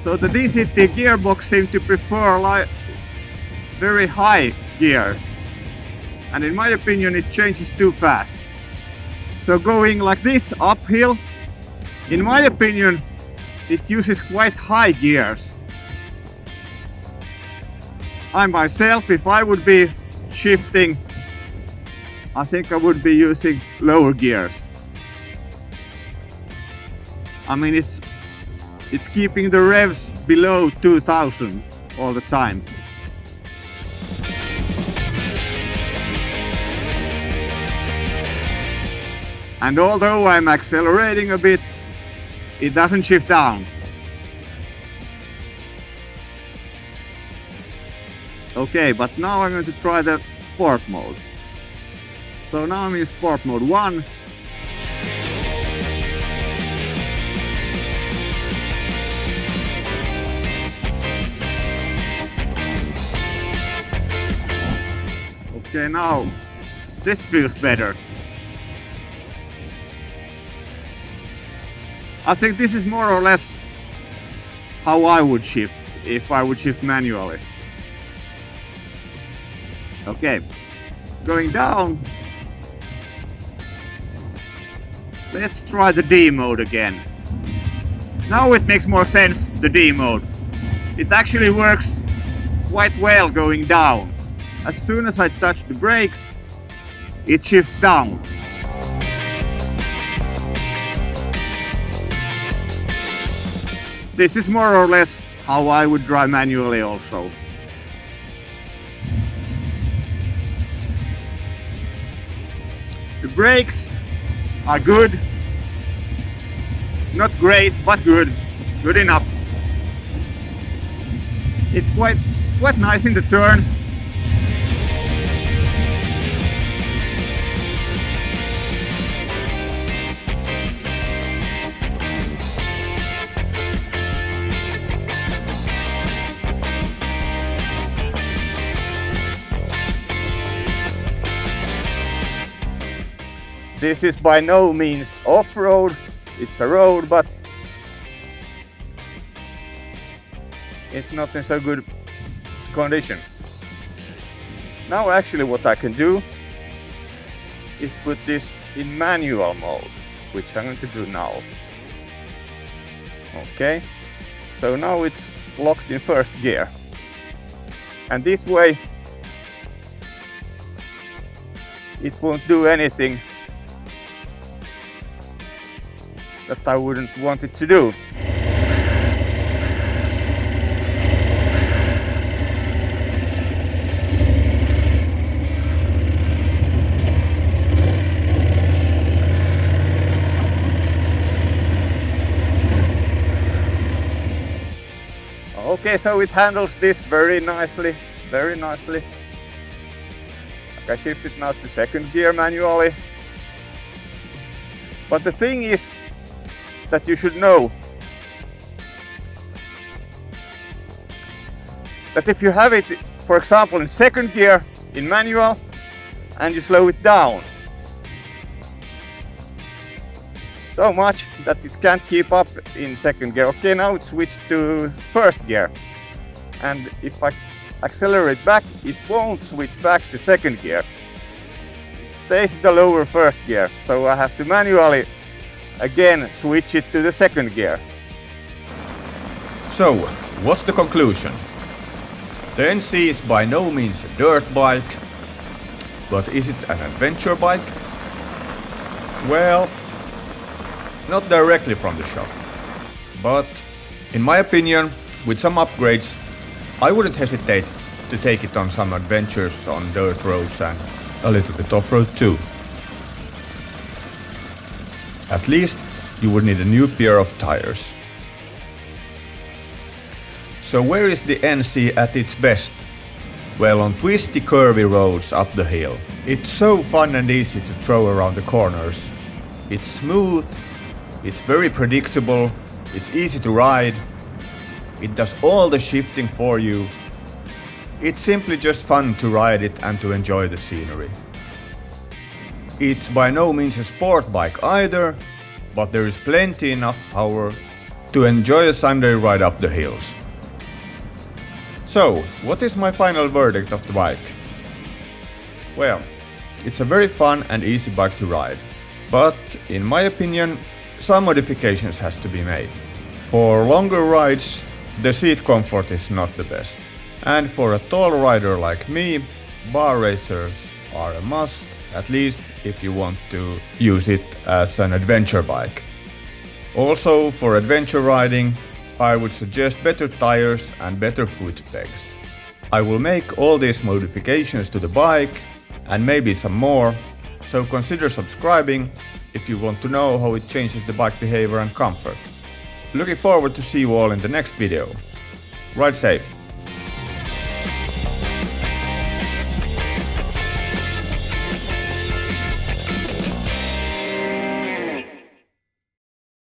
So the DCT gearbox seems to prefer very high gears, and in my opinion it changes too fast. So going like this uphill, in my opinion, it uses quite high gears. I myself, if I would be shifting, I think I would be using lower gears. I mean, it's keeping the revs below 2000 all the time. And although I'm accelerating a bit, it doesn't shift down. Okay, but now I'm going to try the sport mode. So now I'm in sport mode 1. Okay, now this feels better. I think this is more or less how I would shift if I would shift manually. Okay, going down. Let's try the D mode again. Now it makes more sense, the D mode. It actually works quite well going down. As soon as I touch the brakes, it shifts down. This is more or less how I would drive manually also. The brakes are good. Not great, but good. Good enough. It's quite nice in the turns. This is by no means off-road, it's a road, but it's not in so good condition. Now actually what I can do is put this in manual mode, which I'm going to do now. Okay, so now it's locked in first gear. And this way it won't do anything that I wouldn't want it to do. Okay, so it handles this very nicely, very nicely. I shift it now to second gear manually. But the thing is that you should know that if you have it, for example, in second gear in manual and you slow it down so much that it can't keep up in second gear. Okay, now it's switched to first gear, and if I accelerate back, it won't switch back to second gear. It stays in the lower first gear, so I have to manually again switch it to the second gear. So, what's the conclusion? The NC is by no means a dirt bike, but is it an adventure bike? Well, not directly from the shop, but in my opinion, with some upgrades, I wouldn't hesitate to take it on some adventures on dirt roads and a little bit off-road too. At least you would need a new pair of tires. So where is the NC at its best? Well, on twisty curvy roads up the hill. It's so fun and easy to throw around the corners. It's smooth, it's very predictable, it's easy to ride, it does all the shifting for you. It's simply just fun to ride it and to enjoy the scenery. It's by no means a sport bike either, but there is plenty enough power to enjoy a Sunday ride up the hills. So, what is my final verdict of the bike? Well, it's a very fun and easy bike to ride, but in my opinion, some modifications has to be made. For longer rides, the seat comfort is not the best. And for a tall rider like me, bar racers are a must, at least if you want to use it as an adventure bike. Also, for adventure riding, I would suggest better tires and better foot pegs. I will make all these modifications to the bike and maybe some more, so consider subscribing if you want to know how it changes the bike behavior and comfort. Looking forward to see you all in the next video. Ride safe!